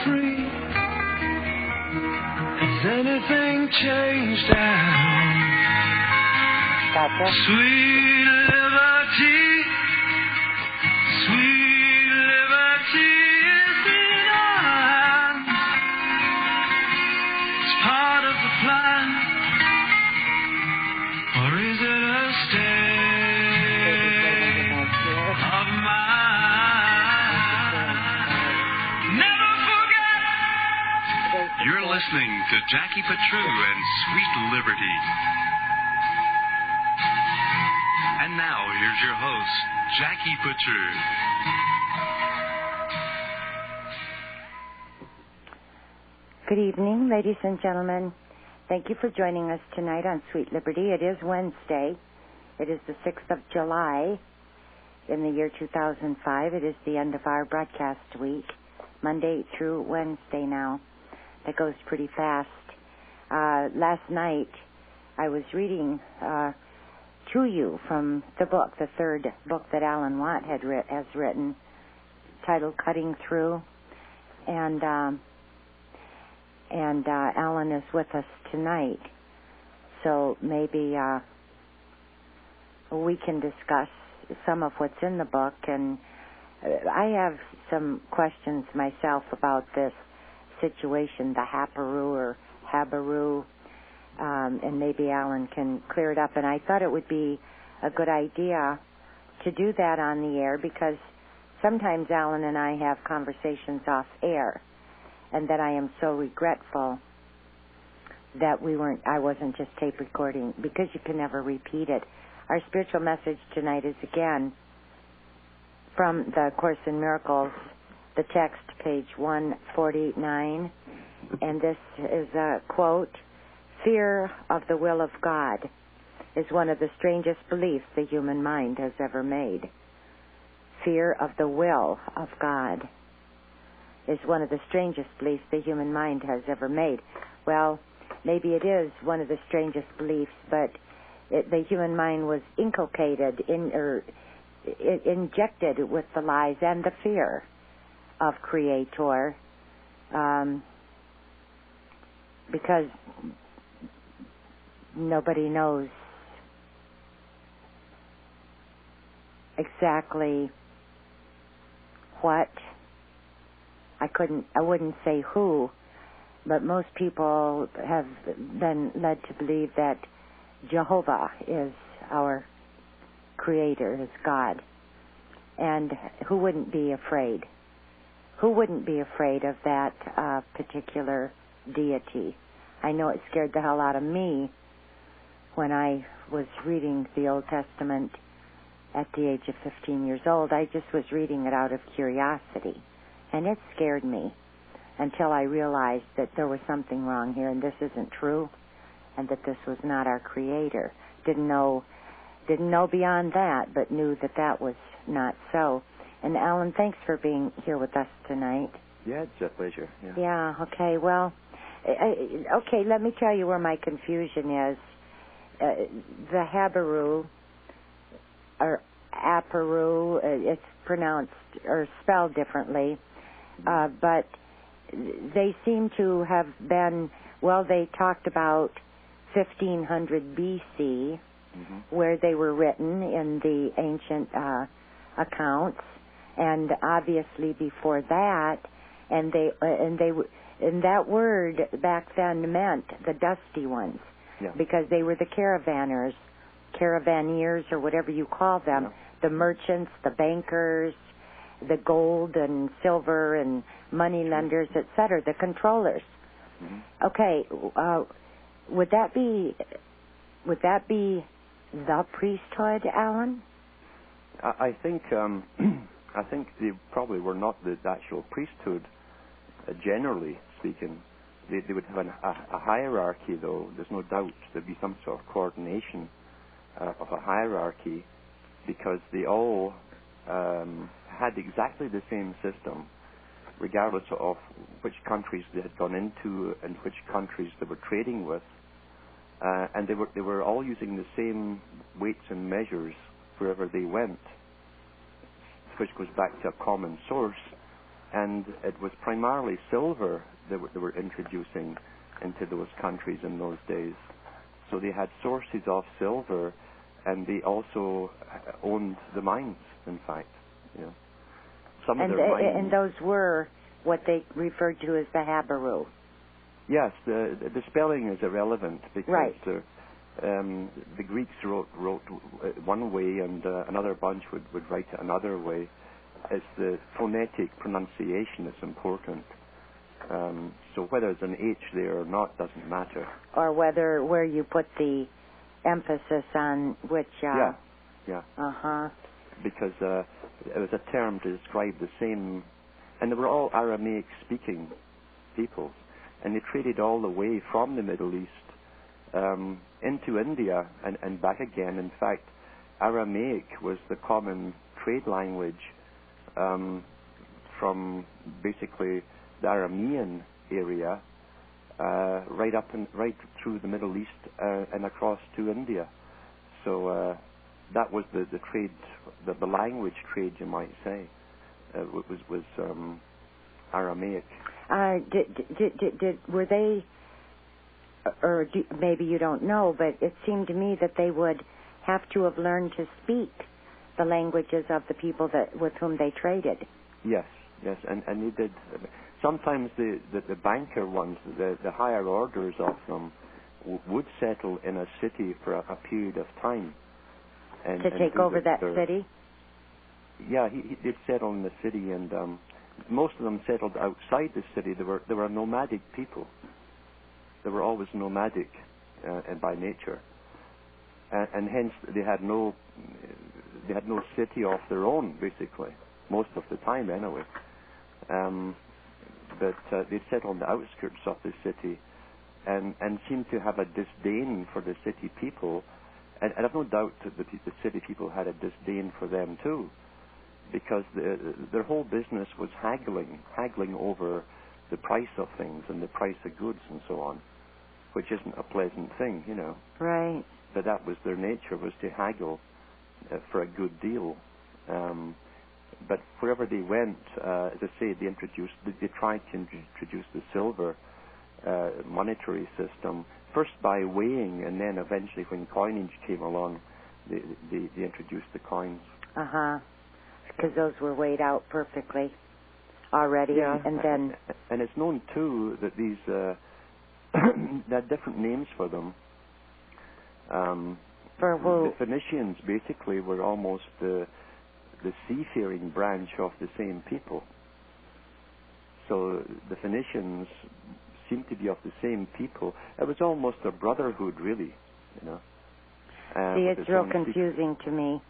free. Has anything changed now? Gotcha. Sweet liberty, sweet liberty is in our hands. It's part of the plan, or is it a state of mind? Never forget. You're listening to Jackie Patru and Sweet Liberty. And now, here's your host, Jackie Patru. Good evening, ladies and gentlemen. Thank you for joining us tonight on Sweet Liberty. It is Wednesday. It is the 6th of July in the year 2005. It is the end of our broadcast week, Monday through Wednesday now. That goes pretty fast. Last night, I was reading to you from the book, the third book that Alan Watt has written, titled Cutting Through. And Alan is with us tonight. So maybe we can discuss some of what's in the book. And I have some questions myself about this situation, the Haparu or Habaru, and maybe Alan can clear it up. And I thought it would be a good idea to do that on the air, because sometimes Alan and I have conversations off air, and that I am so regretful that I wasn't just tape recording, because you can never repeat it. Our spiritual message tonight is again from the Course in Miracles, the text, page 149, and this is a quote: "Fear of the will of God is one of the strangest beliefs the human mind has ever made." Fear of the will of God is one of the strangest beliefs the human mind has ever made. Well, maybe it is one of the strangest beliefs, but the human mind was inculcated injected with the lies and the fear of Creator, because nobody knows exactly what. I wouldn't say who, but most people have been led to believe that Jehovah is our Creator, is God. And who wouldn't be afraid? Who wouldn't be afraid of that particular deity? I know it scared the hell out of me when I was reading the Old Testament at the age of 15 years old. I just was reading it out of curiosity. And it scared me until I realized that there was something wrong here, and this isn't true, and that this was not our Creator. Didn't know beyond that, but knew that that was not so. And Alan, thanks for being here with us tonight. Yeah, it's a pleasure. Yeah, okay, well, okay, let me tell you where my confusion is. The Habaru, or Aparu, it's pronounced or spelled differently, but they seem to have been, well, they talked about 1500 B.C., where they were written in the ancient accounts, and obviously before that, and that word back then meant the dusty ones, because they were the caravaneers, or whatever you call them, the merchants, the bankers, the gold and silver and money lenders, etc., the controllers. Okay, would that be the priesthood, Alan? I think they probably were not the actual priesthood, generally speaking. They would have a hierarchy, though. There's no doubt there'd be some sort of coordination of a hierarchy, because they all had exactly the same system, regardless of which countries they had gone into and which countries they were trading with. And they were all using the same weights and measures wherever they went, which goes back to a common source. and it was primarily silver they were introducing into those countries in those days. So they had sources of silver, and they also owned the mines, in fact. You know. Some of their mines... And those were what they referred to as the Habaru. Yes, the spelling is irrelevant because right. The Greeks wrote one way, and another bunch would write it another way. It's the phonetic pronunciation that's important. So whether there's an H there or not doesn't matter. Or where you put the emphasis on which... Yeah. Uh-huh. Because it was a term to describe the same... And they were all Aramaic-speaking peoples. And they traded all the way from the Middle East into India and back again. In fact, Aramaic was the common trade language from basically the Aramean area right through the Middle East and across to India. So that was the trade, the language trade, you might say, was Aramaic. Were they, maybe you don't know, but it seemed to me that they would have to have learned to speak the languages of the people with whom they traded. Yes, and they did. Sometimes the banker ones, the higher orders of them, would settle in a city for a period of time. And take over that city? Yeah, he did settle in the city, and most of them settled outside the city. They were nomadic people. They were always nomadic and by nature, and hence they had no city of their own, basically, most of the time anyway. But they'd settle on the outskirts of the city, and seemed to have a disdain for the city people, and I've no doubt that the city people had a disdain for them too, because their whole business was haggling over the price of things and the price of goods and so on, which isn't a pleasant thing, you know. Right. But that was their nature, was to haggle for a good deal. But wherever they went, as I say, they tried to introduce the silver monetary system, first by weighing, and then eventually when coinage came along, they introduced the coins. Uh-huh. Because those were weighed out perfectly already. Yeah, and then... And it's known, too, that these... they had different names for them. For who? The Phoenicians, basically, were almost the seafaring branch of the same people. So the Phoenicians seem to be of the same people. It was almost a brotherhood, really, you know. See, it's real confusing to me.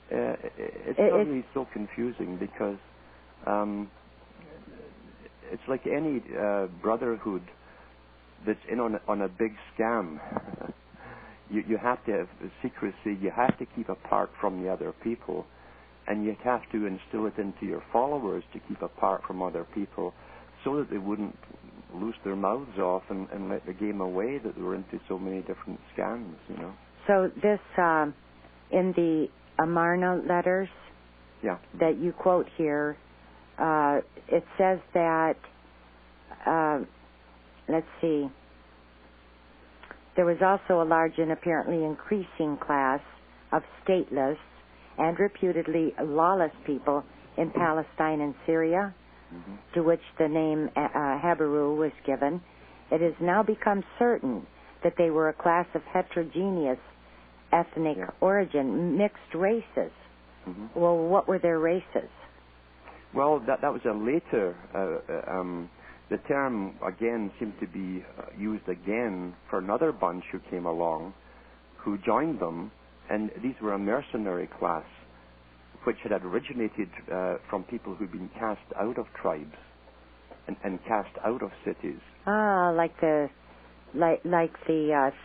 It's certainly so confusing because it's like any brotherhood that's in on a big scam. You have to have secrecy. You have to keep apart from the other people, and you have to instill it into your followers to keep apart from other people, so that they wouldn't loose their mouths off and let the game away that they were into so many different scams, you know. So this, in the Amarna letters that you quote here, it says that, let's see, there was also a large and apparently increasing class of stateless and reputedly lawless people in Palestine and Syria, to which the name Habaru was given. It has now become certain that they were a class of heterogeneous ethnic origin, mixed races. Well, what were their races? Well, that was a later... the term, again, seemed to be used again for another bunch who came along, who joined them, and these were a mercenary class, which had originated from people who'd been cast out of tribes and cast out of cities. Ah, like the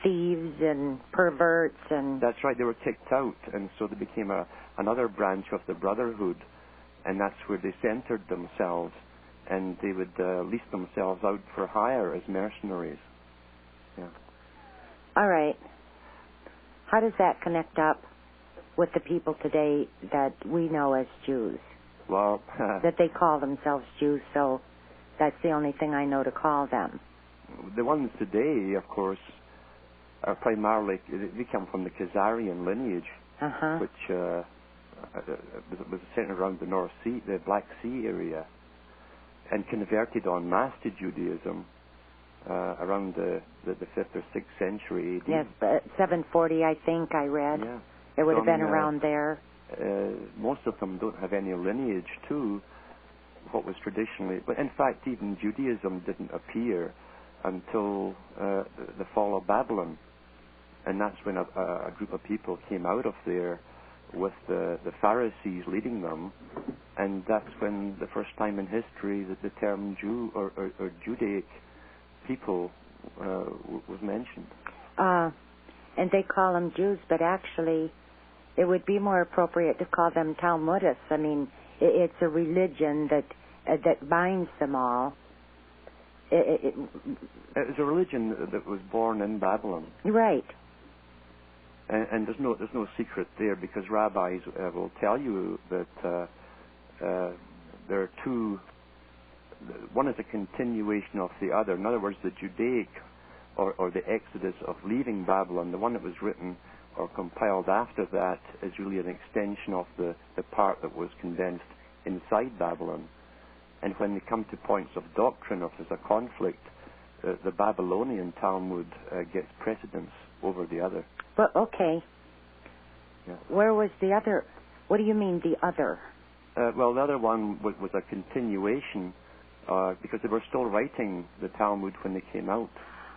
thieves and perverts and... That's right, they were kicked out, and so they became another branch of the Brotherhood, and that's where they centered themselves, and they would lease themselves out for hire as mercenaries. Yeah. All right. How does that connect up with the people today that we know as Jews? Well, that they call themselves Jews, so that's the only thing I know to call them. the ones today, of course, are primarily, they come from the Khazarian lineage, which was centered around the North Sea, the Black Sea area, and converted en masse to Judaism around the 5th or 6th century AD. Yes, 740, I think I read. Yeah. It would So, have been around there. Most of them don't have any lineage to what was traditionally, but in fact even Judaism didn't appear until the fall of Babylon, and that's when a group of people came out of there with the Pharisees leading them, and that's when the first time in history that the term Jew or Judaic people was mentioned. And they call them Jews, but actually it would be more appropriate to call them Talmudists. I mean, it's a religion that binds them all. It was a religion that was born in Babylon. Right. And there's no secret there, because rabbis will tell you that there are two. One is a continuation of the other. In other words, the Judaic or the Exodus of leaving Babylon, the one that was written or compiled after that, is really an extension of the part that was condensed inside Babylon. And when they come to points of doctrine, if there's a conflict, the Babylonian Talmud gets precedence over the other. But okay. Yeah. Where was the other? What do you mean the other? Well, the other one was a continuation, because they were still writing the Talmud when they came out.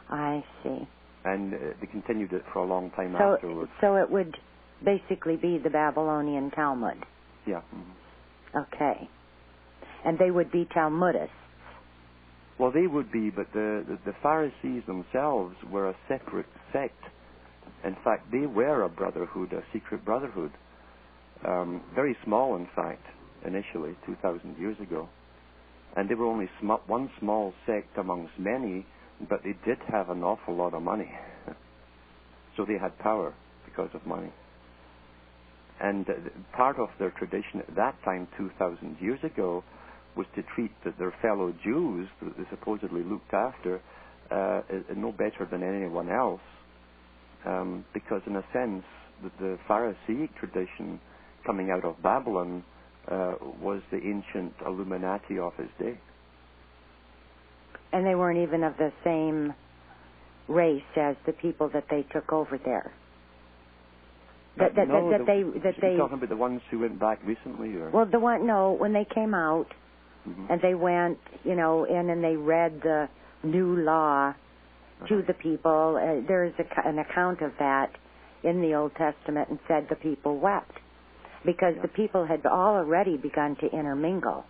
I see. And they continued it for a long time afterwards. So it would basically be the Babylonian Talmud. Yeah. Mm-hmm. Okay. And they would be Talmudists. Well, they would be, but the Pharisees themselves were a separate sect. In fact, they were a brotherhood, a secret brotherhood. Very small, in fact, initially, 2,000 years ago. And they were only one small sect amongst many, but they did have an awful lot of money. So they had power because of money. And part of their tradition at that time, 2,000 years ago, was to treat their fellow Jews that they supposedly looked after no better than anyone else. Because in a sense, the Pharisaic tradition coming out of Babylon was the ancient Illuminati of his day. And they weren't even of the same race as the people that they took over there. You're talking about the ones who went back recently, or? Well, when they came out, mm-hmm. and they went, in and they read the new law to the people. There's an account of that in the Old Testament, and said the people wept because the people had already begun to intermingle.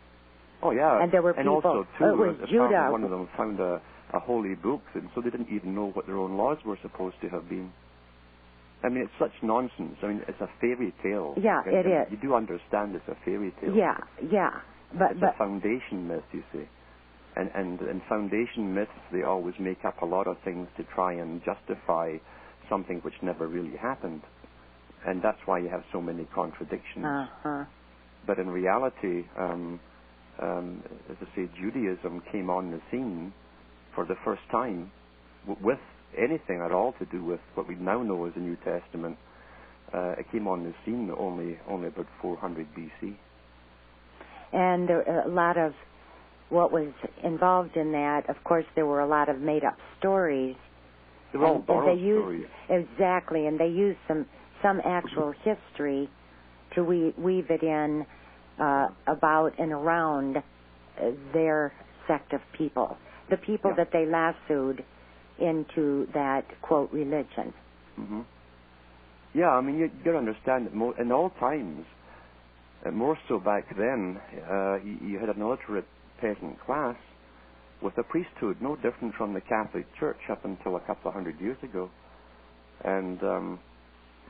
Oh yeah, and there were people. And also too, it was Judah. One of them found a holy book, and so they didn't even know what their own laws were supposed to have been. I mean, it's such nonsense. I mean, it's a fairy tale. Yeah, it is. You do understand it's a fairy tale. Yeah. It's a foundation myth, you see. And foundation myths, they always make up a lot of things to try and justify something which never really happened. And that's why you have so many contradictions. Uh-huh. But in reality, as I say, Judaism came on the scene for the first time with anything at all to do with what we now know as the New Testament. It came on the scene only about 400 BC. And a lot of what was involved in that, of course, there were a lot of made-up stories. They were all borrowed stories. Exactly, and they used some actual history to weave it in about and around their sect of people, the people that they lassoed into that, quote, religion. Mm-hmm. Yeah, I mean, you got to understand that in all times, more so back then, you had an illiterate peasant class with a priesthood, no different from the Catholic Church up until a couple of hundred years ago. And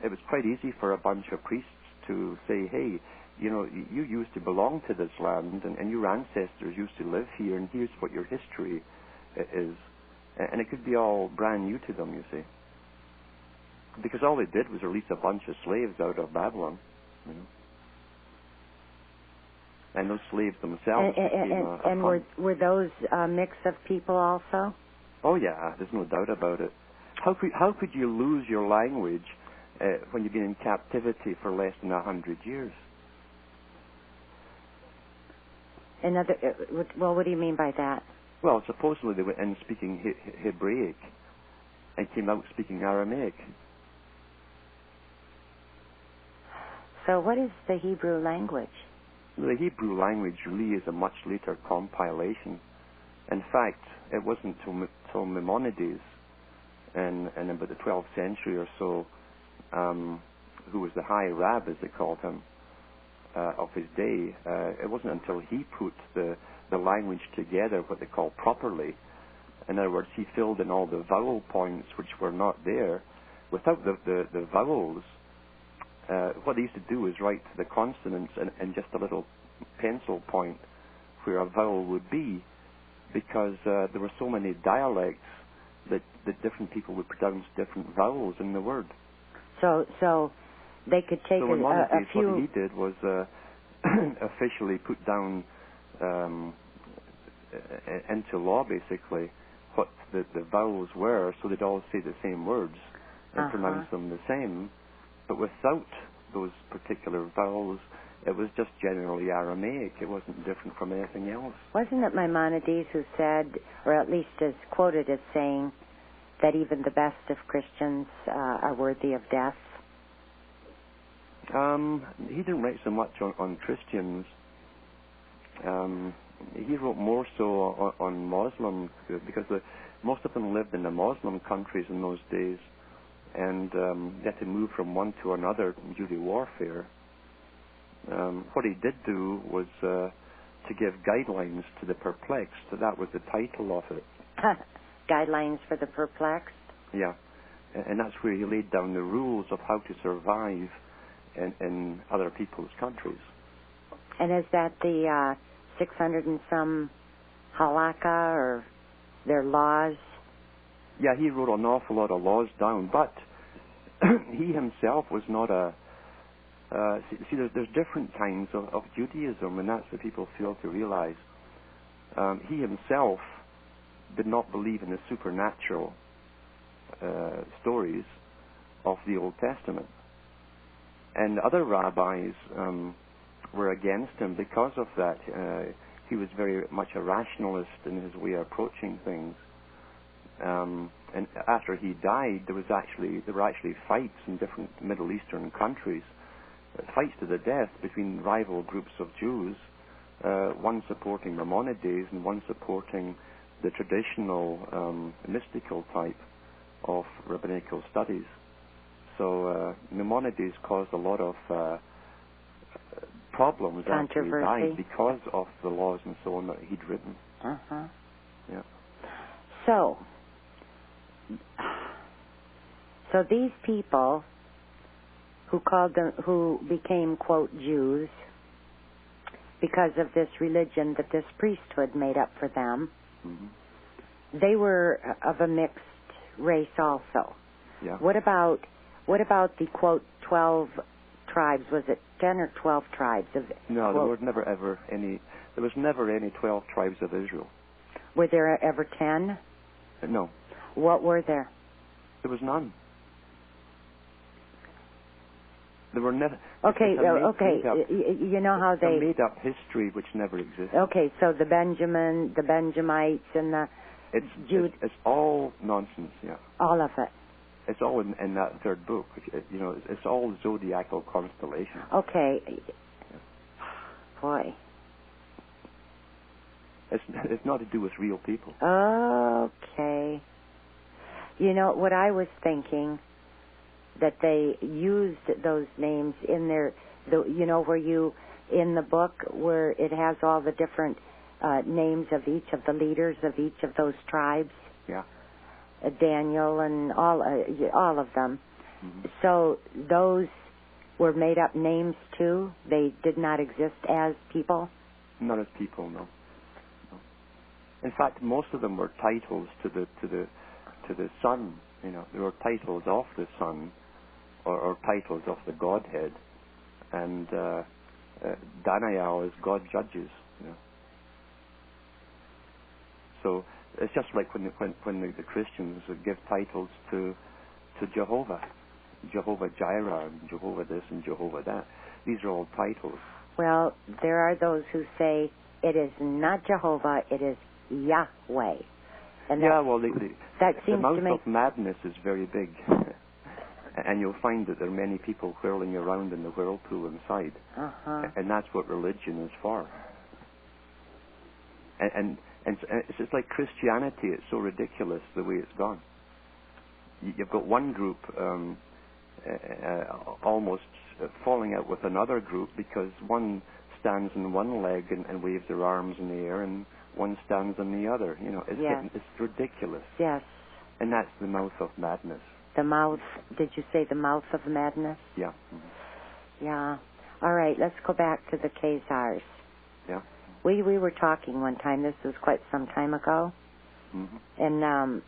it was quite easy for a bunch of priests to say, hey, you used to belong to this land, and your ancestors used to live here, and here's what your history is. And it could be all brand new to them, you see. Because all they did was release a bunch of slaves out of Babylon, And those slaves themselves became were those a mix of people also? Oh yeah, there's no doubt about it. How could you lose your language when you've been in captivity for less than 100 years? Well, what do you mean by that? Well, supposedly they went in speaking Hebraic and came out speaking Aramaic. So what is the Hebrew language? The Hebrew language really is a much later compilation. In fact, it wasn't till Maimonides in about the 12th century or so, who was the high rab, as they called him, of his day. It wasn't until he put the language together, what they call properly. In other words, he filled in all the vowel points which were not there. Without the vowels, what they used to do is write the consonants in just a little pencil point where a vowel would be, because there were so many dialects that different people would pronounce different vowels in the word. So they could take a few... What he did was officially put down into law, basically, what the vowels were, so they'd all say the same words and pronounce them the same. But without those particular vowels, it was just generally Aramaic. It wasn't different from anything else. Wasn't it Maimonides who said, or at least is quoted as saying, that even the best of Christians are worthy of death? He didn't write so much on Christians. He wrote more so on Muslims, because most of them lived in the Muslim countries in those days, and they had to move from one to another due to warfare. What he did do was to give guidelines to the perplexed. So that was the title of it. Guidelines for the perplexed? Yeah. And that's where he laid down the rules of how to survive in other people's countries. And is that the 600 and some halakha, or their laws? Yeah, he wrote an awful lot of laws down, but he himself was not a... see, there's different kinds of Judaism, and that's what people fail to realize. He himself did not believe in the supernatural stories of the Old Testament. And other rabbis were against him because of that. He was very much a rationalist in his way of approaching things. And after he died, there were actually fights in different Middle Eastern countries, fights to the death between rival groups of Jews, one supporting Maimonides and one supporting the traditional mystical type of rabbinical studies. So Maimonides caused a lot of problems after he died because of the laws and so on that he'd written. Yeah. So these people who became, quote, Jews because of this religion that this priesthood made up for them, they were of a mixed race also. Yeah. What about the, quote, 12 tribes? Was it 10 or 12 tribes of... No, there was never any 12 tribes of Israel. Were there ever 10? No. What were there? There was none. There were never... Okay. You know how they... made up history which never existed. Okay, so the Benjamites and the Jude... It's all nonsense, yeah. All of it. It's all in that third book. It's all zodiacal constellations. Okay. Boy. It's not to do with real people. Okay. You know, what I was thinking, that they used those names in their, where you, in the book, where it has all the different names of each of the leaders of each of those tribes. Yeah. Daniel and all of them. So those were made up names too? They did not exist as people? Not as people, no. In fact, most of them were titles to the Son. They were titles of the Son, or titles of the Godhead, and Daniel is God judges. You know. So it's just like when the Christians give titles to Jehovah Jireh, and Jehovah this and Jehovah that. These are all titles. Well, there are those who say it is not Jehovah, it is Yahweh. And yeah, well, that seems the mouth to make... of madness is very big. And you'll find that there are many people whirling around in the whirlpool inside. Uh-huh. And that's what religion is for. And it's just like Christianity, it's so ridiculous the way it's gone. You've got one group almost falling out with another group because one stands on one leg and waves their arms in the air, and one stands on the other. You know, it's ridiculous. Yes. And that's the mouth of madness. The mouth, did you say the mouth of madness? Yeah. Mm-hmm. Yeah. All right, let's go back to the Khazars. Yeah. We were talking one time, this was quite some time ago, mm-hmm.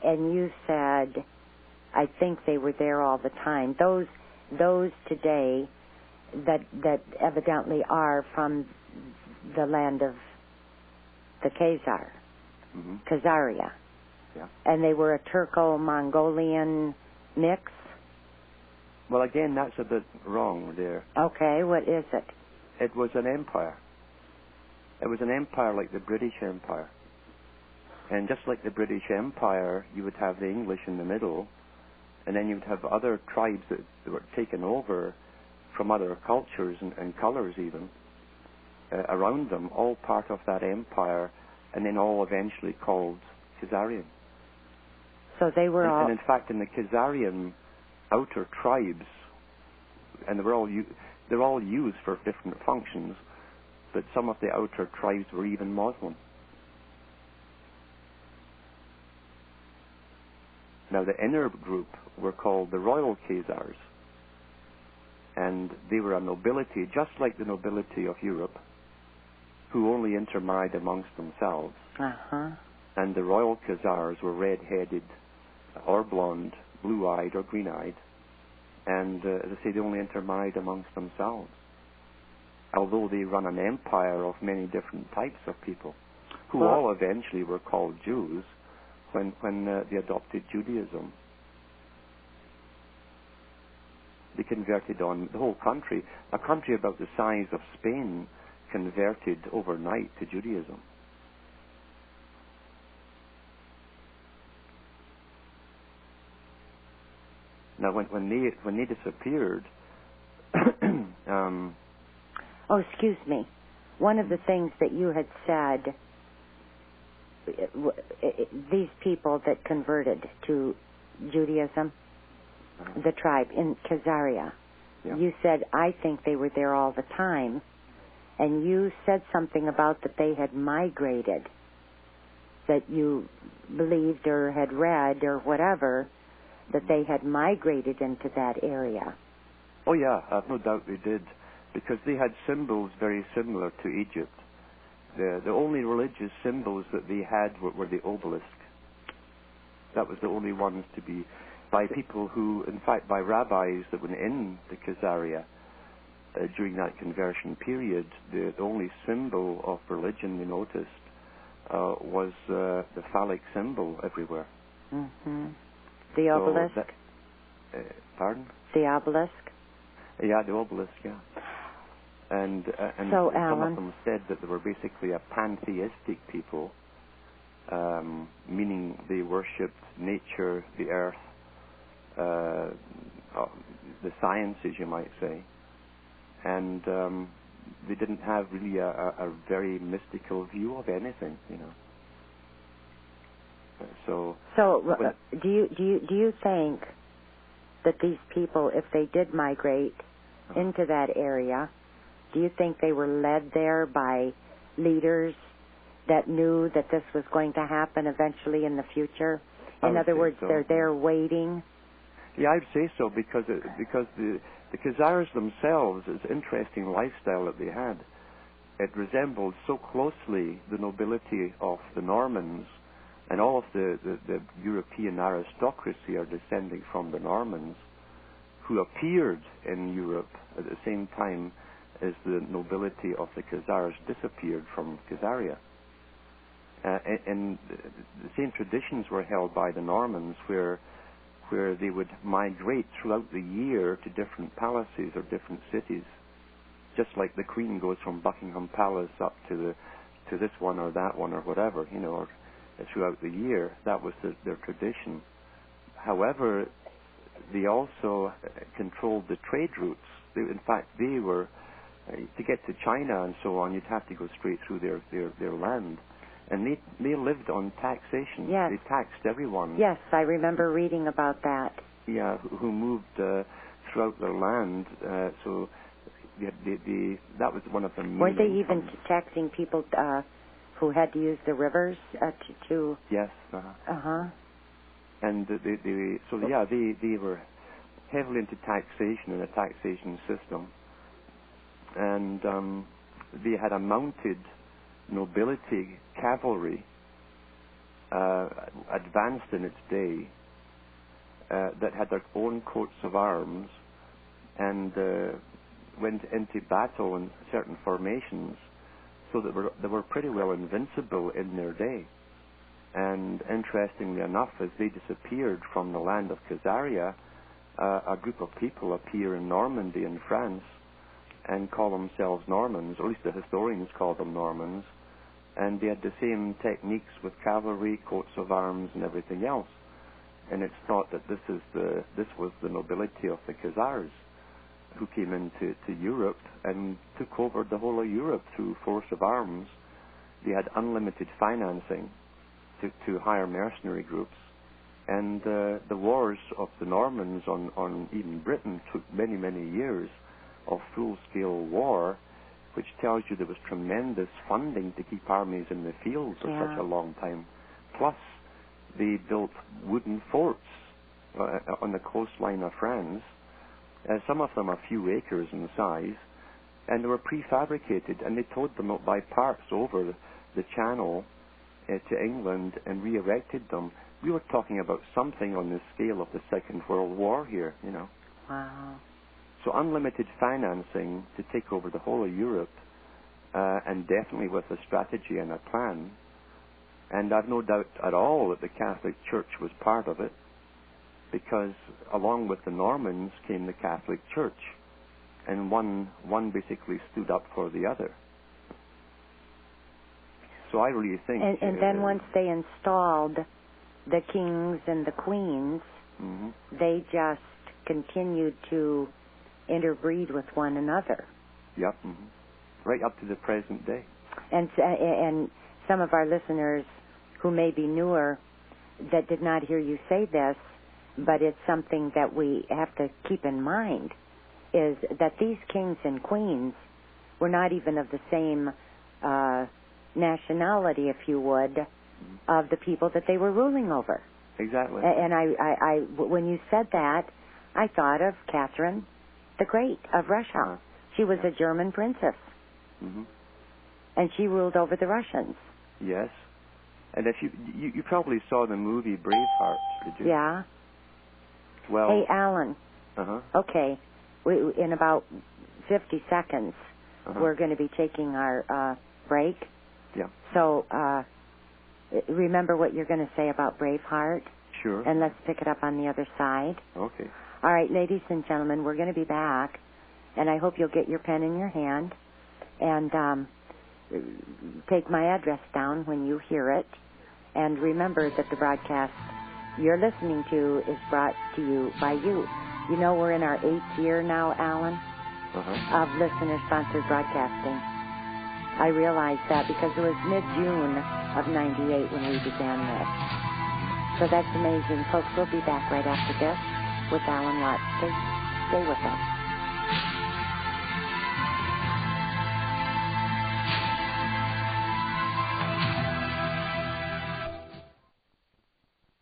And you said, I think they were there all the time. Those today that evidently are from the land of the Khazar, mm-hmm. Khazaria. Yeah. And they were a Turco-Mongolian mix? Well, again, that's a bit wrong there. Okay, what is it? It was an empire. It was an empire like the British Empire. And just like the British Empire, you would have the English in the middle, and then you would have other tribes that were taken over from other cultures and colors even, around them, all part of that empire, and then all eventually called Khazarian. So they were all... And in fact, in the Khazarian outer tribes, and they're all used for different functions, but some of the outer tribes were even Muslim. Now, the inner group were called the Royal Khazars, and they were a nobility, just like the nobility of Europe, who only intermarried amongst themselves. Uh-huh. And the Royal Khazars were red-headed, or blonde, blue-eyed, or green-eyed, and, as I say, they only intermarried amongst themselves, although they run an empire of many different types of people, who all eventually were called Jews when they adopted Judaism. They converted on the whole country. A country about the size of Spain converted overnight to Judaism. Now, when they disappeared, oh, excuse me. One of the things that you had said, these people that converted to Judaism, the tribe in Khazaria, you said, I think they were there all the time, and you said something about that they had migrated, that you believed or had read or whatever, that they had migrated into that area. Oh, yeah, I've no doubt they did, because they had symbols very similar to Egypt. The only religious symbols that they had were the obelisk. That was the only ones to be, by people who, in fact, by rabbis that were in the Khazaria during that conversion period, the only symbol of religion they noticed was the phallic symbol everywhere. Mm-hmm. The obelisk? Pardon? The obelisk? Yeah, the obelisk, yeah. And so, some Alan, of them said that they were basically a pantheistic people, meaning they worshipped nature, the earth, the sciences, you might say, and they didn't have really a very mystical view of anything, you know. So do you think that these people, if they did migrate into that area, do you think they were led there by leaders that knew that this was going to happen eventually in the future? In other words, so. They're there waiting? Yeah, I'd say so, because the Khazars themselves, it's an interesting lifestyle that they had. It resembled so closely the nobility of the Normans, and all of the European aristocracy are descending from the Normans, who appeared in Europe at the same time as the nobility of the Khazars disappeared from Khazaria. And the same traditions were held by the Normans, where they would migrate throughout the year to different palaces or different cities, just like the Queen goes from Buckingham Palace up to this one or that one or whatever, or throughout the year. That was their tradition. However, they also controlled the trade routes. In fact, they were, to get to China and so on, you'd have to go straight through their land. And they lived on taxation. Yes. They taxed everyone. Yes, I remember reading about that. Yeah, who moved throughout their land. So that was one of the main Weren't they incomes. even taxing people who had to use the rivers to? Yes. And they were heavily into taxation and a taxation system. And they had a mounted nobility cavalry, advanced in its day, that had their own coats of arms and went into battle in certain formations, so that they were pretty well invincible in their day. And interestingly enough, as they disappeared from the land of Khazaria, a group of people appear in Normandy in France and call themselves Normans, or at least the historians call them Normans, and they had the same techniques with cavalry, coats of arms, and everything else. And it's thought that this was the nobility of the Khazars, who came into Europe and took over the whole of Europe through force of arms. They had unlimited financing to hire mercenary groups, and the wars of the Normans on even Britain took many, many years of full-scale war, which tells you there was tremendous funding to keep armies in the field for such a long time. Plus, they built wooden forts on the coastline of France, some of them a few acres in size, and they were prefabricated, and they towed them up by parts over the channel to England and re-erected them. We were talking about something on the scale of the Second World War here, Wow. So unlimited financing to take over the whole of Europe, and definitely with a strategy and a plan. And I've no doubt at all that the Catholic Church was part of it, because along with the Normans came the Catholic Church, and one basically stood up for the other. So I really think... And then once they installed the kings and the queens, they just continued to interbreed with one another. Yep. Right up to the present day. And some of our listeners who may be newer that did not hear you say this, but it's something that we have to keep in mind, is that these kings and queens were not even of the same nationality, if you would, of the people that they were ruling over. Exactly. And I when you said that, I thought of Catherine the Great of Russia. She was a German princess. And she ruled over the Russians. Yes. And if you probably saw the movie Braveheart, did you? Yeah. Well. Hey, Alan. Okay. In about 50 seconds, we're going to be taking our break. Yeah. So remember what you're going to say about Braveheart. Sure. And let's pick it up on the other side. Okay. All right, ladies and gentlemen, we're going to be back, and I hope you'll get your pen in your hand and take my address down when you hear it. And remember that the broadcast you're listening to is brought to you by you. You know, we're in our 8th year now, Alan, of listener-sponsored broadcasting. I realized that because it was mid-June of 98 when we began this. So that's amazing. Folks, we'll be back right after this with Alan Watts. Stay with us.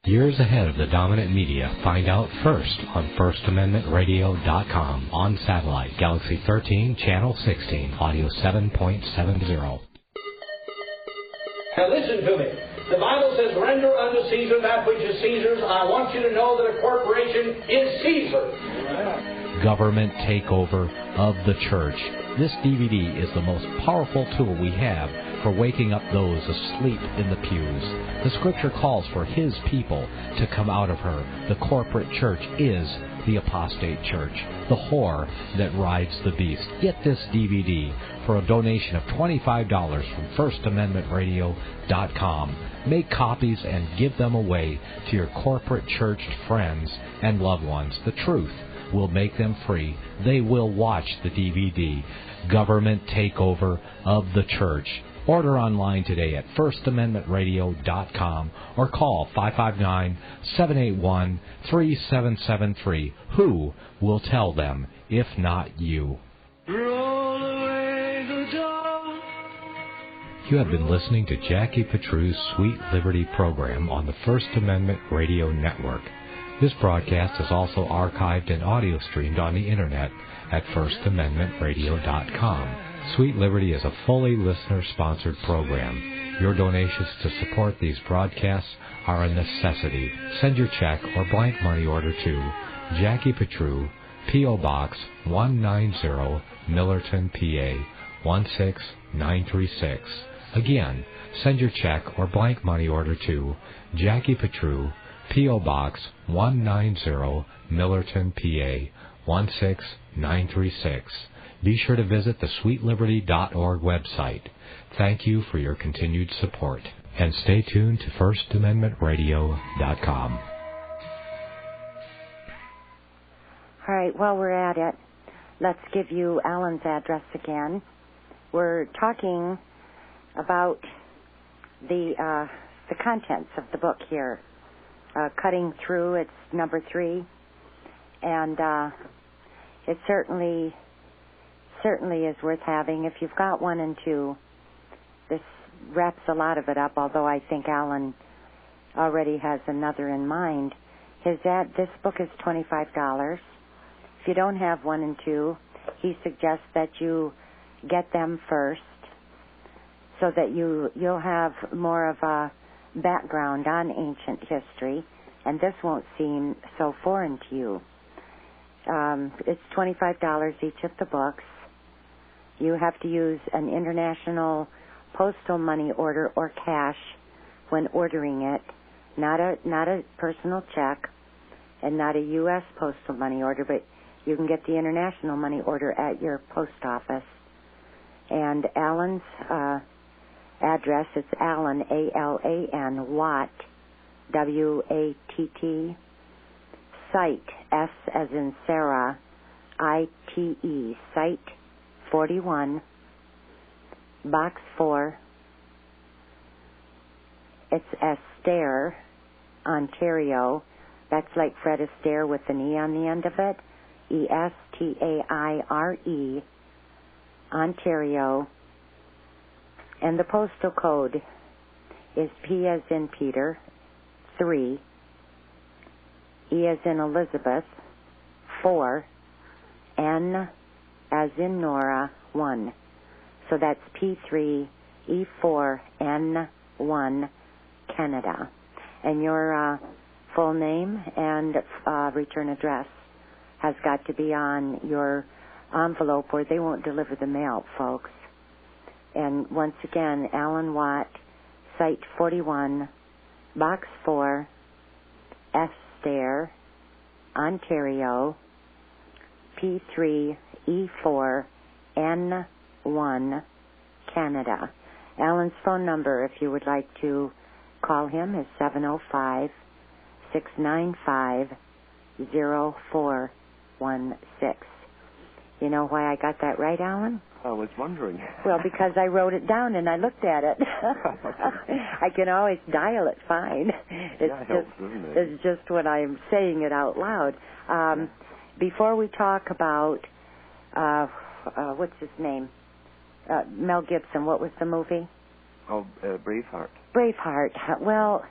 Years ahead of the dominant media, find out first on FirstAmendmentRadio.com, on satellite, Galaxy 13, Channel 16, Audio 7.70. Now listen to me. The Bible says, render unto Caesar that which is Caesar's. I want you to know that a corporation is Caesar. Government Takeover of the Church. This DVD is the most powerful tool we have for waking up those asleep in the pews. The Scripture calls for His people to come out of her. The corporate church is the apostate church, the whore that rides the beast. Get this DVD for a donation of $25 from FirstAmendmentRadio.com. Make copies and give them away to your corporate church friends and loved ones. The truth will make them free. They will watch the DVD, Government Takeover of the Church. Order online today at FirstAmendmentRadio.com or call 559-781-3773. Who will tell them if not you? Roll away the dawn. You have been listening to Jackie Petru's Sweet Liberty program on the First Amendment Radio Network. This broadcast is also archived and audio streamed on the Internet at FirstAmendmentRadio.com. Sweet Liberty is a fully listener-sponsored program. Your donations to support these broadcasts are a necessity. Send your check or blank money order to Jackie Petru, P.O. Box 190, Millerton, PA 16936. Again, send your check or blank money order to Jackie Petru, P.O. Box 190, Millerton, PA 16936. Be sure to visit the sweetliberty.org website. Thank you for your continued support. And stay tuned to FirstAmendmentRadio.com. All right, while we're at it, let's give you Alan's address again. We're talking about the contents of the book here. Cutting Through, it's number 3. And it certainly is worth having. If you've got 1 and 2, this wraps a lot of it up, although I think Alan already has another in mind. This book is $25. If you don't have 1 and 2, he suggests that you get them first so that you'll have more of a background on ancient history, and this won't seem so foreign to you. It's $25 each of the books. You have to use an international postal money order or cash when ordering it, not a personal check, and not a U.S. postal money order, but you can get the international money order at your post office. And Alan's address is Alan, A-L-A-N, Watt, W-A-T-T, Site, S as in Sarah, I-T-E, Site 41, Box 4, it's Astaire, Ontario. That's like Fred Astaire with an E on the end of it. E-S-T-A-I-R-E, Ontario. And the postal code is P as in Peter, 3, E as in Elizabeth, 4, N as in Nora, 1. So that's P3, E4, N1, Canada. And your full name and return address has got to be on your envelope, or they won't deliver the mail, folks. And once again, Alan Watt, Site 41, Box 4, Astaire, Ontario, P3, E4, N1, Canada. Alan's phone number, if you would like to call him, is 705-695-0416. You know why I got that right, Alan? I was wondering. Well, because I wrote it down and I looked at it. I can always dial it fine. It's just when I'm saying it out loud. Before we talk about, what's his name? Mel Gibson. What was the movie? Oh, Braveheart. Braveheart. Well,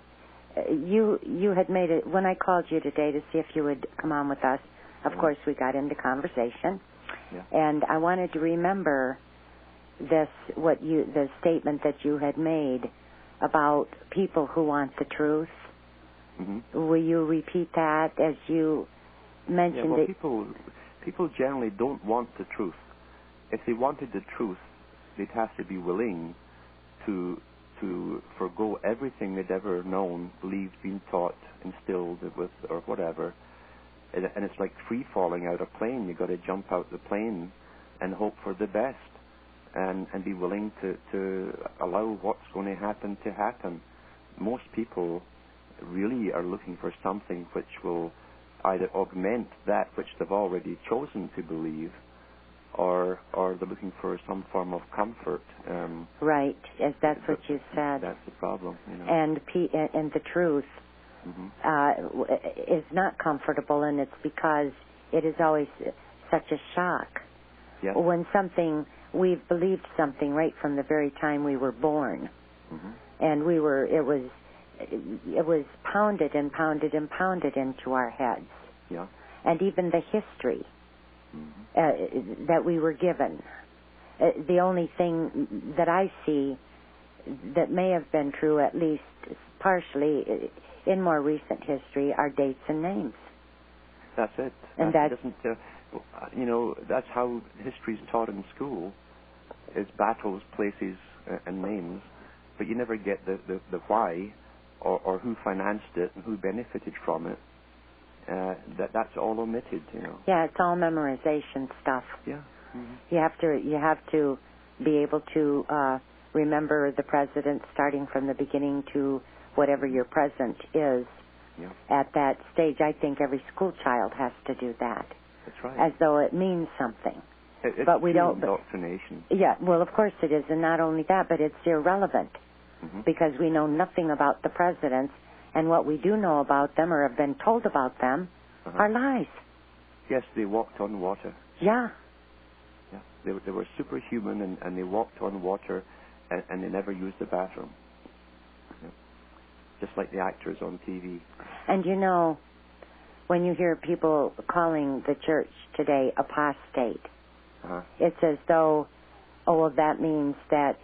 you had made it, when I called you today to see if you would come on with us, of course we got into conversation. Yeah. And I wanted to remember the statement that you had made about people who want the truth. Mm-hmm. Will you repeat that as you mentioned it? people generally don't want the truth. If they wanted the truth, they'd have to be willing to forgo everything they'd ever known, believed, been taught, instilled with, or whatever. And it's like free falling out of a plane. You've got to jump out the plane and hope for the best, and be willing to allow what's going to happen. Most people really are looking for something which will either augment that which they've already chosen to believe, or they're looking for some form of comfort. Right, as that's what you said. That's the problem. You know. And the truth is not comfortable, and it's because it is always such a shock. Yes. When we've believed something right from the very time we were born, and it was pounded and pounded and pounded into our heads. Yeah. And even the history that we were given. The only thing that I see that may have been true, at least partially, in more recent history, are dates and names. That's it. And that doesn't, that's how history is taught in school, is battles, places, and names, but you never get the why, or who financed it and who benefited from it. That's all omitted, Yeah, it's all memorization stuff. Yeah. You have to be able to remember the president starting from the beginning to whatever your present is. Yeah. At that stage. I think every school child has to do that. That's right. As though it means something. It's but we don't. Indoctrination. Yeah, well, of course it is, and not only that, but it's irrelevant because we know nothing about the presidents, and what we do know about them or have been told about them are lies. Yes, they walked on water. Yeah. Yeah, they were superhuman, and they walked on water, and they never used the bathroom. Yeah. Just like the actors on TV. And when you hear people calling the church today apostate, it's as though, that means that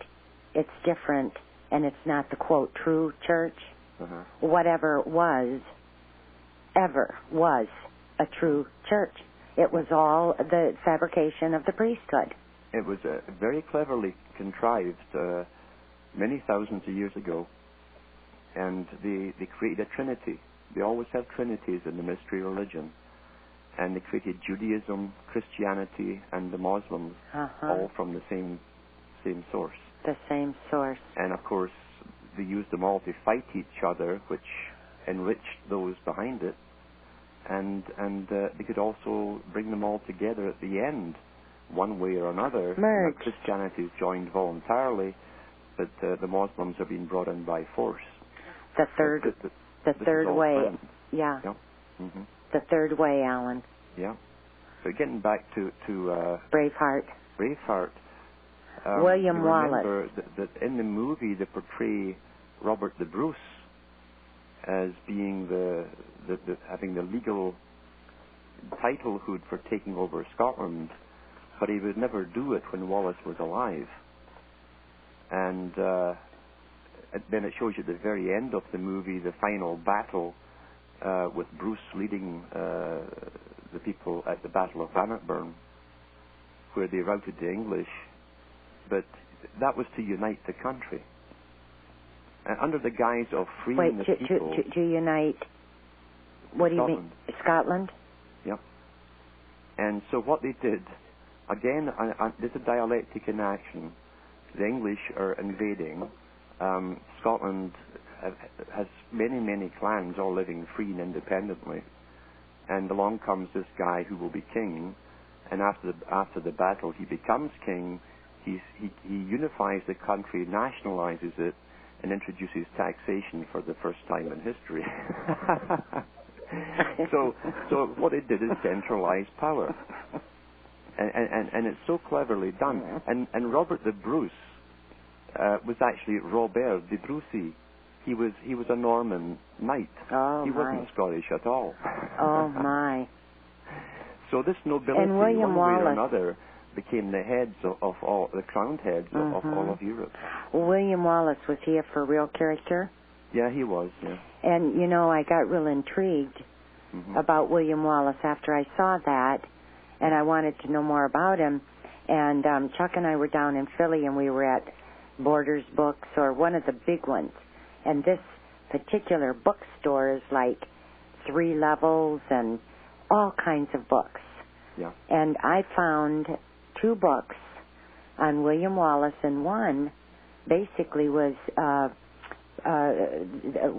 it's different and it's not the, quote, true church. Whatever ever was a true church. It was all the fabrication of the priesthood. It was very cleverly contrived many thousands of years ago, and they created a trinity. They always have trinities in the mystery religion, and they created Judaism, Christianity, and the Muslims, all from the same source. The same source. And of course, they used them all to fight each other, which enriched those behind it, and they could also bring them all together at the end, one way or another. Merge. Christianity is joined voluntarily, but the Muslims are being brought in by force. The third way. Yeah. The third way, Alan. Yeah. So getting back to Braveheart. William Wallace. Remember that in the movie they portray Robert the Bruce as being having the legal titlehood for taking over Scotland, but he would never do it when Wallace was alive. And then it shows you at the very end of the movie the final battle with Bruce leading the people at the Battle of Bannockburn, where they routed the English. But that was to unite the country. And under the guise of freeing the people... to unite... What do you mean? Scotland? Yeah. And so what they did, again, there's a dialectic in action. The English are invading. Scotland has many, many clans all living free and independently. And along comes this guy who will be king. And after the battle, he becomes king. He unifies the country, nationalizes it, and introduces taxation for the first time in history. So what it did is centralize power, and it's so cleverly done. And Robert the Bruce was actually Robert de Brucy. He was a Norman knight. He wasn't Scottish at all. Oh my! So this nobility, and William one way Wallace or another, became the heads of all the crowned heads of all of Europe. William Wallace, was he a for real character? Yeah, he was. Yeah. And I got real intrigued about William Wallace after I saw that, and I wanted to know more about him. And Chuck and I were down in Philly, and we were at Borders Books, or one of the big ones. And this particular bookstore is like 3 levels and all kinds of books. Yeah. And I found 2 books on William Wallace, and one basically was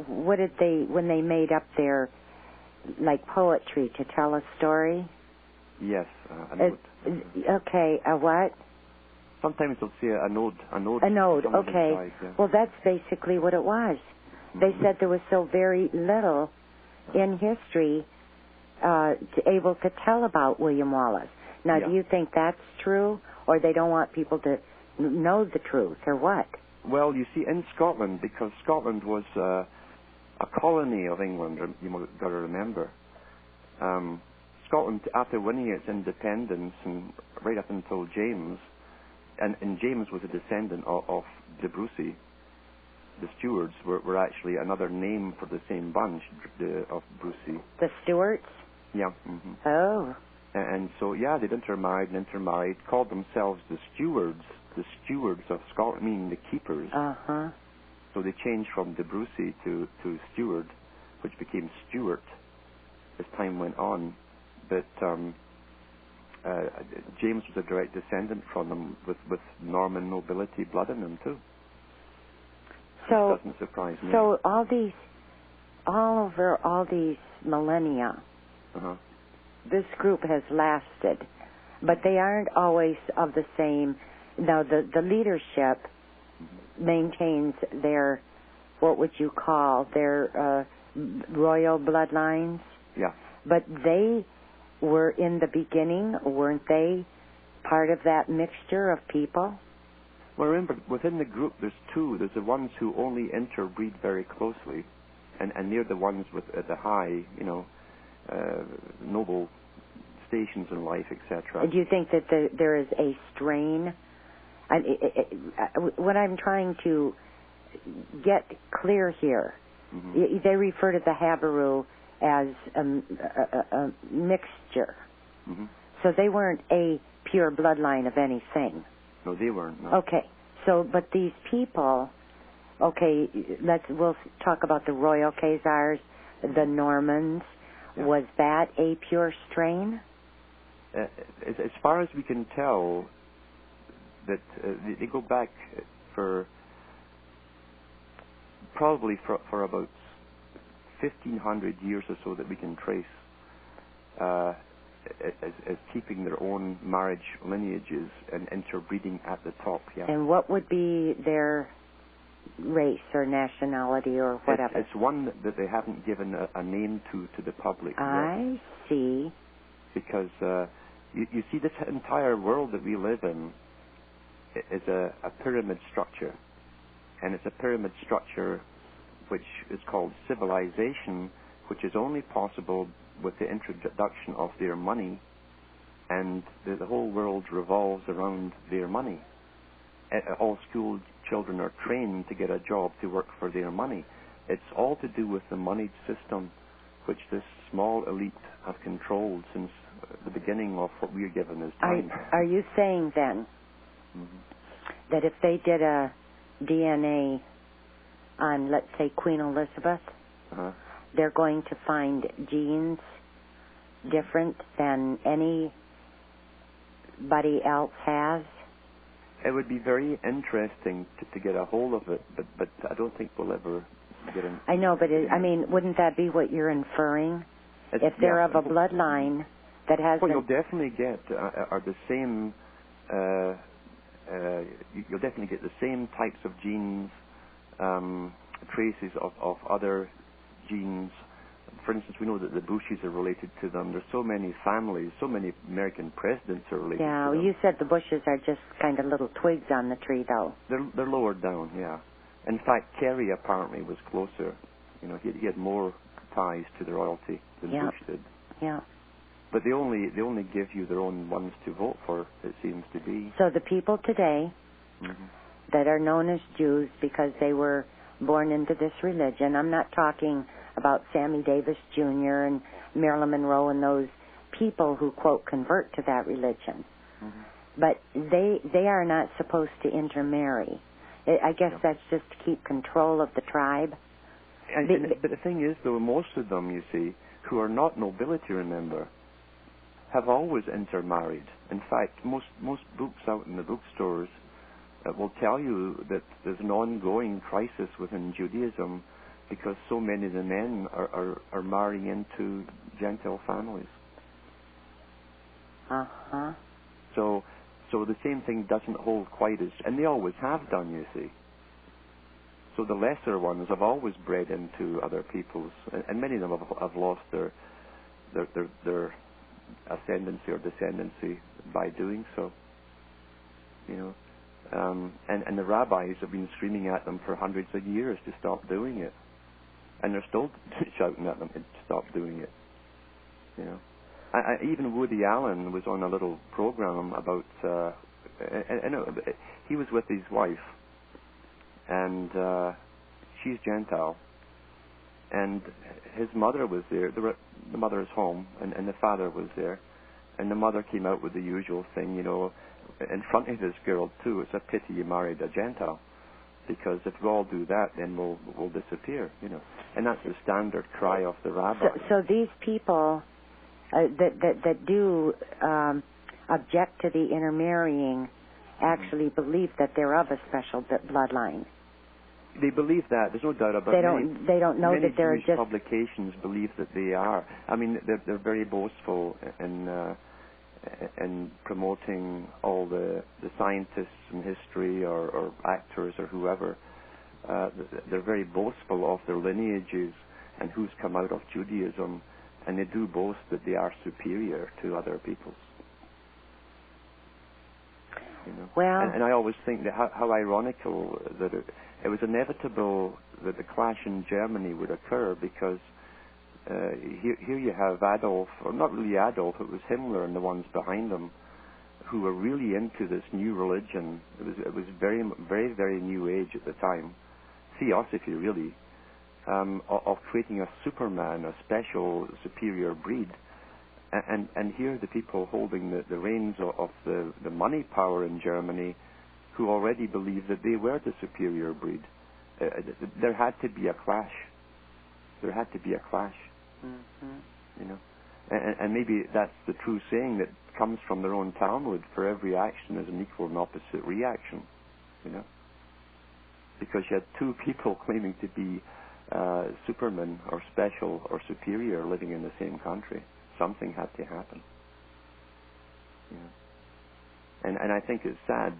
what did they, when they made up their, like, poetry to tell a story? Yes, a note. Okay, a what? Sometimes they'll say a node. A node, okay. Inside, yeah. Well, that's basically what it was. They said there was so very little in history able to tell about William Wallace. Now, Yeah. do you think that's true, or they don't want people to know the truth, or what? Well, you see, in Scotland, because Scotland was a colony of England, you've got to remember. Scotland, after winning its independence, and right up until James, and James was a descendant of de Brucy. The Stewards were actually another name for the same bunch of Brucy. The Stuarts? Yeah. Mm-hmm. Oh. And so, yeah, they'd intermarried, called themselves the Stewards of Scotland, meaning the keepers. Uh-huh. So they changed from de Brucy to Steward, which became Stuart as time went on. But James was a direct descendant from them, with Norman nobility blood in him too. So doesn't surprise me. So over all these millennia, this group has lasted, but they aren't always of the same. Now the leadership maintains their, what would you call, their royal bloodlines. Yeah. But they were in the beginning, weren't they, part of that mixture of people? Well, remember, within the group, there's 2. There's the ones who only interbreed very closely, and they're the ones with the high, noble stations in life, etc. Do you think that there is a strain? What I'm trying to get clear here, they refer to the Habaru as a mixture. So they weren't a pure bloodline of anything. No, they weren't. No. Okay. So, but these people, okay, we'll talk about the Royal Khazars, the Normans. Yeah. Was that a pure strain? As far as we can tell, that they go back for probably for about 1,500 years or so that we can trace as keeping their own marriage lineages and interbreeding at the top. Yeah. And what would be their race or nationality or whatever? It's one that they haven't given a name to the public yet. I see. Because you see, this entire world that we live in is a pyramid structure, and it's a pyramid structure which is called civilization, which is only possible with the introduction of their money, and the whole world revolves around their money. All school children are trained to get a job to work for their money. It's all to do with the moneyed system, which this small elite have controlled since the beginning of what we are given as time. Are you saying then that if they did a DNA on, let's say, Queen Elizabeth, they're going to find genes different than anybody else has? It would be very interesting to get a hold of it, but I don't think we'll ever get in. I know, but wouldn't that be what you're inferring? If they're of a bloodline that has... What you'll definitely get are the same... you'll definitely get the same types of genes, traces of other genes. For instance, we know that the Bushes are related to them. There's so many families, so many American presidents are related to them. Yeah, you said the Bushes are just kind of little twigs on the tree, though. They're lower down, yeah. In fact, Kerry apparently was closer. He had more ties to the royalty than Bush did. Yeah. But they only give you their own ones to vote for, it seems to be. So the people today that are known as Jews because they were born into this religion, I'm not talking about Sammy Davis Jr. and Marilyn Monroe and those people who, quote, convert to that religion. Mm-hmm. But they are not supposed to intermarry. I guess that's just to keep control of the tribe. But the thing is, though, most of them, you see, who are not nobility, remember, have always intermarried. In fact, most books out in the bookstores will tell you that there's an ongoing crisis within Judaism because so many of the men are marrying into Gentile families. Uh-huh. So the same thing doesn't hold quite as, and they always have done, you see. So the lesser ones have always bred into other people's, and many of them have lost their ascendancy or descendancy by doing so. You know, and the rabbis have been screaming at them for hundreds of years to stop doing it, and they're still shouting at them to stop doing it. You know. Even Woody Allen was on a little program about, he was with his wife, and she's Gentile, and his mother was there. The mother is home, and the father was there, and the mother came out with the usual thing, you know, in front of this girl too. It's a pity you married a Gentile, because if we all do that, then we'll disappear, you know, and that's the standard cry of the rabbi. So these people. That do object to the intermarrying actually believe that they're of a special bloodline. They believe that. There's no doubt about it. They don't know that they're Jewish just publications believe that they are. I mean, they're very boastful in promoting all the scientists in history or actors or whoever. They're very boastful of their lineages and who's come out of Judaism. And they do boast that they are superior to other peoples. You know? Well, and I always think that how ironical that it was inevitable that the clash in Germany would occur because here you have Adolf, or not really Adolf, it was Himmler and the ones behind him, who were really into this new religion. It was very, very, very new age at the time. Theosophy, really. Of creating a Superman, a special superior breed, and here the people holding the reins of the money power in Germany, who already believed that they were the superior breed. There had to be a clash. There had to be a clash. Mm-hmm. You know, and maybe that's the true saying that comes from their own Talmud: for every action is an equal and opposite reaction. You know, because you had two people claiming to be supermen or special or superior living in the same country. Something had to happen. Yeah. And I think it's sad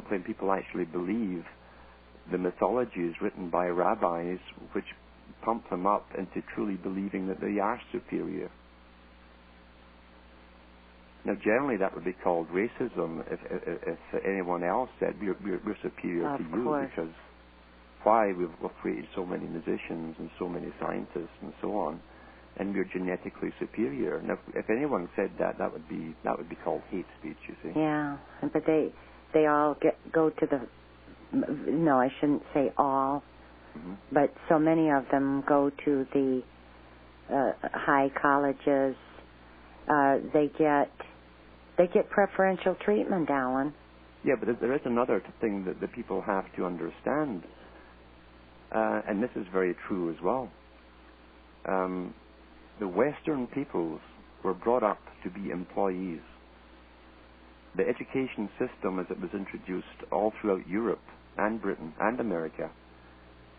when people actually believe the mythologies written by rabbis which pump them up into truly believing that they are superior. Now generally that would be called racism if anyone else said we're superior to you because why we've created so many musicians and so many scientists and so on, and we're genetically superior. Now, if anyone said that, that would be called hate speech. You see? Yeah, but they all go to the. No, I shouldn't say all, but so many of them go to the high colleges. They get preferential treatment, Alan. Yeah, but there is another thing that the people have to understand. And this is very true as well. The Western peoples were brought up to be employees. The education system as it was introduced all throughout Europe and Britain and America,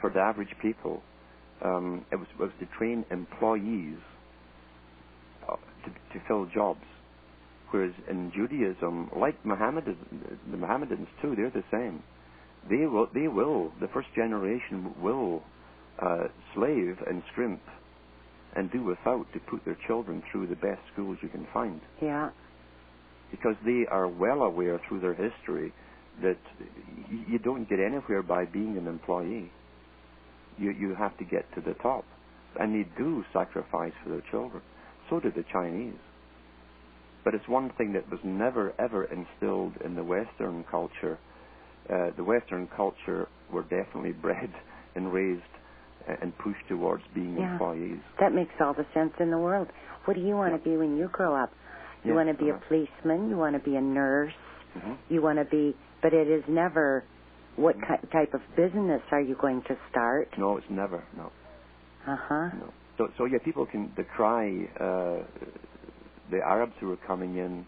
for the average people, it was to train employees to fill jobs. Whereas in Judaism, like the Mohammedans too, they're the same. They will, the first generation will slave and scrimp and do without to put their children through the best schools you can find. Yeah. Because they are well aware through their history that you don't get anywhere by being an employee. You have to get to the top. And they do sacrifice for their children. So did the Chinese. But it's one thing that was never, ever instilled in the Western culture. The Western culture were definitely bred and raised and push towards being employees. That makes all the sense in the world. What do you want to be when you grow up? You want to be a policeman, you want to be a nurse, you want to be, but it is never, what type of business are you going to start? No, it's never, no. Uh-huh. No. So yeah, people can decry the Arabs who are coming in,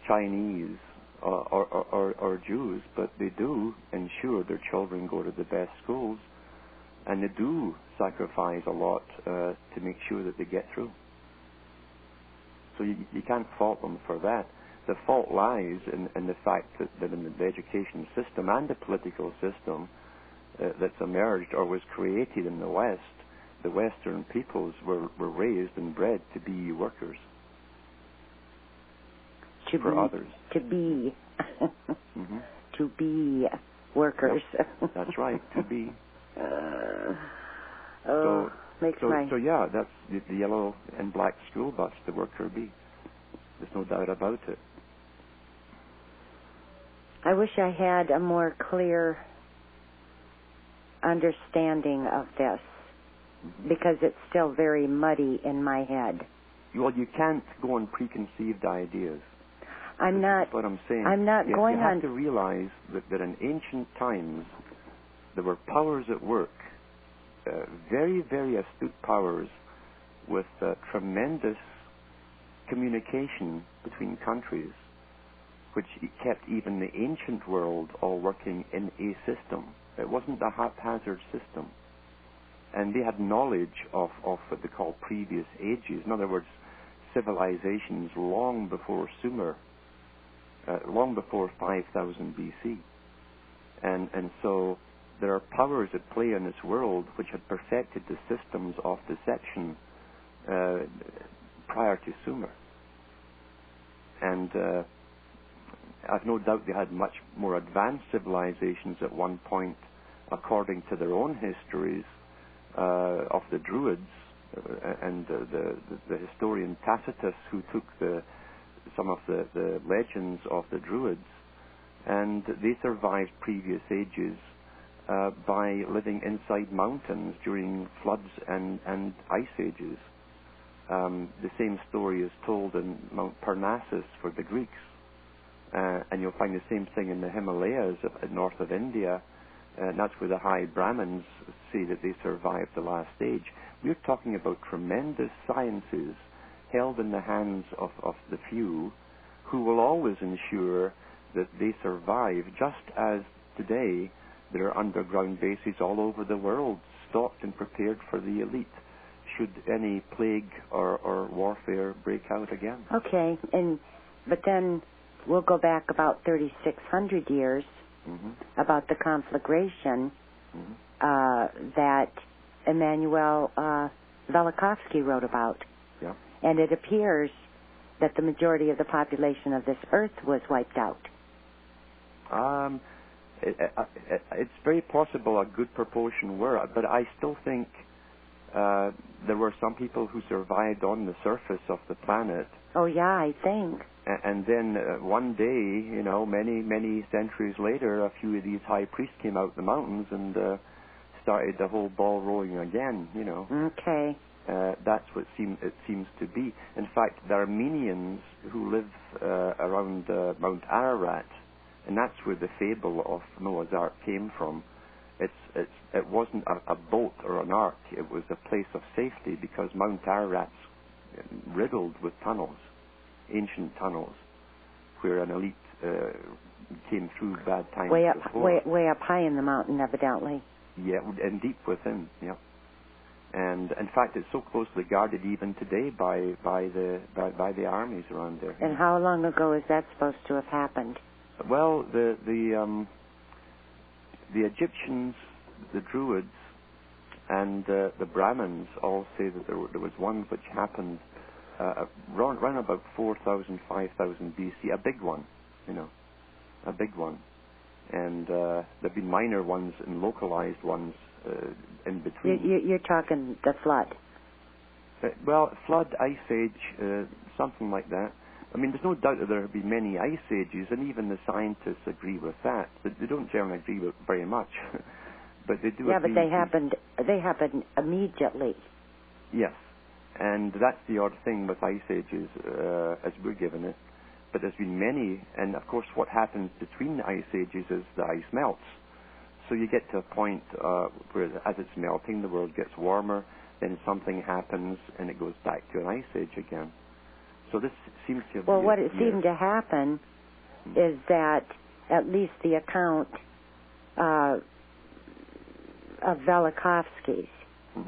Chinese or Jews, but they do ensure their children go to the best schools, and they do sacrifice a lot to make sure that they get through. So you can't fault them for that. The fault lies in the fact that in the education system and the political system that's emerged or was created in the West, the Western peoples were raised and bred to be workers for others. To be. To be workers. Yep. That's right, to be. So yeah, that's the yellow and black school bus, the worker bee. There's no doubt about it. I wish I had a more clear understanding of this, because it's still very muddy in my head. Well, you can't go on preconceived ideas. That's what I'm saying. I'm not going on. You have to realize that in ancient times there were powers at work, very, very astute powers with tremendous communication between countries, which kept even the ancient world all working in a system. It wasn't a haphazard system. And they had knowledge of what they call previous ages. In other words, civilizations long before Sumer, long before 5000 BC. And so there are powers at play in this world which had perfected the systems of deception prior to Sumer. And I've no doubt they had much more advanced civilizations at one point, according to their own histories of the Druids, and the historian Tacitus, who took some of the legends of the Druids, and they survived previous ages by living inside mountains during floods and ice ages. The same story is told in Mount Parnassus for the Greeks, and you'll find the same thing in the Himalayas north of India, and that's where the high Brahmins say that they survived the last age. We're talking about tremendous sciences held in the hands of the few, who will always ensure that they survive, just as today there are underground bases all over the world, stocked and prepared for the elite, should any plague or warfare break out again. Okay, but then we'll go back about 3,600 years, about the conflagration that Immanuel Velikovsky wrote about. Yeah. And it appears that the majority of the population of this earth was wiped out. It's very possible a good proportion were, but I still think there were some people who survived on the surface of the planet. Oh, yeah, I think. And then one day, many centuries later, a few of these high priests came out the mountains and started the whole ball rolling again, Okay. That's what it seems to be. In fact, the Armenians who live around Mount Ararat, and that's where the fable of Noah's Ark came from. It wasn't a boat or an ark. It was a place of safety, because Mount Ararat's riddled with tunnels, ancient tunnels, where an elite came through bad times before. Way up high in the mountain, evidently. Yeah, and deep within. Yeah. And in fact, it's so closely guarded even today by the armies around there. And how long ago is that supposed to have happened? Well, the Egyptians, the Druids, and the Brahmins all say that there was one which happened around about 4,000, 5,000 BC, a big one, a big one. And there've been minor ones and localized ones in between. You're talking the flood. Flood, ice age, something like that. I mean, there's no doubt that there have been many ice ages, and even the scientists agree with that. But they don't generally agree with very much. But they do. Yeah, but they happened they happen immediately. Yes, and that's the odd thing with ice ages, as we're given it. But there's been many, and of course what happens between the ice ages is the ice melts. So you get to a point where as it's melting, the world gets warmer, then something happens and it goes back to an ice age again. So this seems to have Well, what it seemed to happen is that at least the account of Velikovsky's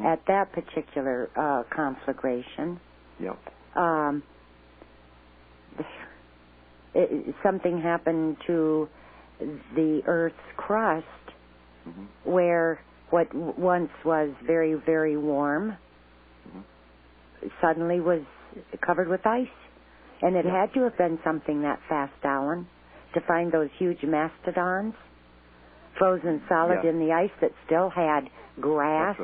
at that particular conflagration, something happened to the Earth's crust where what once was very, very warm suddenly was covered with ice. And it had to have been something that fast, Alan, to find those huge mastodons frozen solid in the ice that still had grass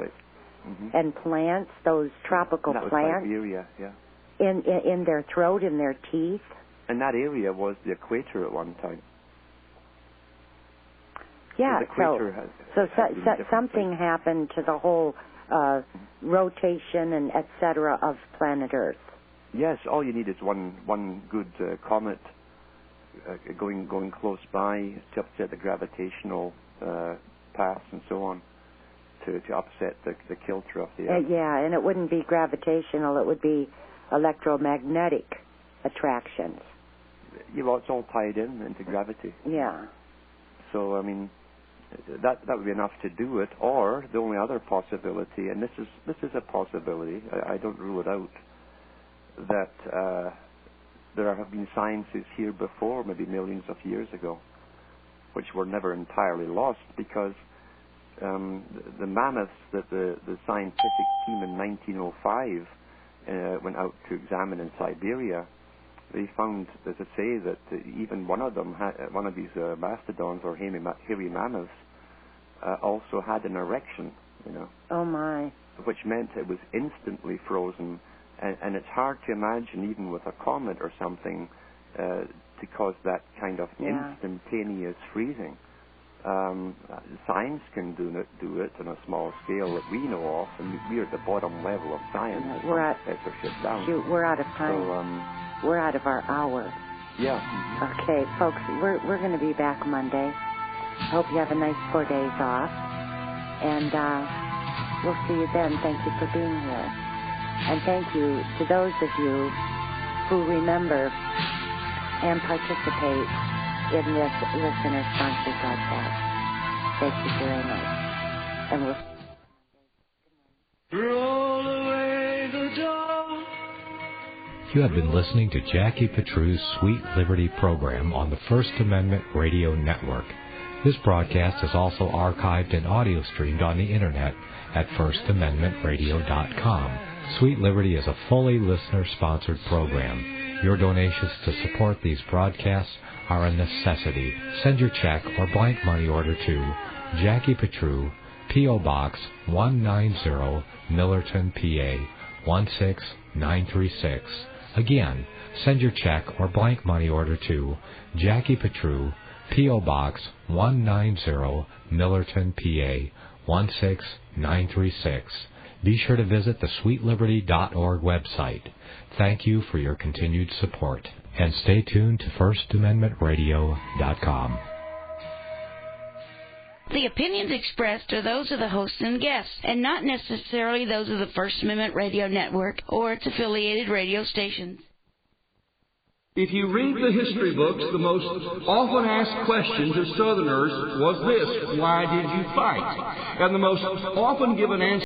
and plants, those tropical plants Siberia, in their throat, in their teeth. And that area was the equator at one time. Yeah, so something happened to the whole rotation and et cetera of planet Earth. Yes, all you need is one good comet going close by to upset the gravitational paths and so on, to upset the kilter of the Earth. Yeah, and it wouldn't be gravitational; it would be electromagnetic attractions. Yeah, well, it's all tied into gravity. Yeah. So I mean, that would be enough to do it. Or the only other possibility, and this is a possibility, I don't rule it out, that there have been sciences here before, maybe millions of years ago, which were never entirely lost, because the mammoths that the scientific team in 1905 went out to examine in Siberia, they found, as I say, that even one of them, one of these mastodons or hairy mammoths, also had an erection, you know. Oh my! Which meant it was instantly frozen, and it's hard to imagine, even with a comet or something, to cause that kind of instantaneous freezing. Science can do it on a small scale that we know of, and we're at the bottom level of science. We're out of time. So, we're out of our hour. Yeah. Okay, folks, we're going to be back Monday. Hope you have a nice 4 days off, and we'll see you then. Thank you for being here, and thank you to those of you who remember and participate in this listener-sponsored broadcast. Thank you very much, and we'll. Roll away the door. You have been listening to Jackie Petru's Sweet Liberty program on the First Amendment Radio Network. This broadcast is also archived and audio streamed on the Internet at firstamendmentradio.com. Sweet Liberty is a fully listener-sponsored program. Your donations to support these broadcasts are a necessity. Send your check or blank money order to Jackie Petru, P.O. Box 190, Millerton, PA 16936. Again, send your check or blank money order to Jackie Petru, P.O. Box 190, Millerton, PA 16936. Be sure to visit the sweetliberty.org website. Thank you for your continued support. And stay tuned to firstamendmentradio.com. The opinions expressed are those of the hosts and guests, and not necessarily those of the First Amendment Radio Network or its affiliated radio stations. If you read the history books, the most often asked questions of Southerners was this: why did you fight? And the most often given answer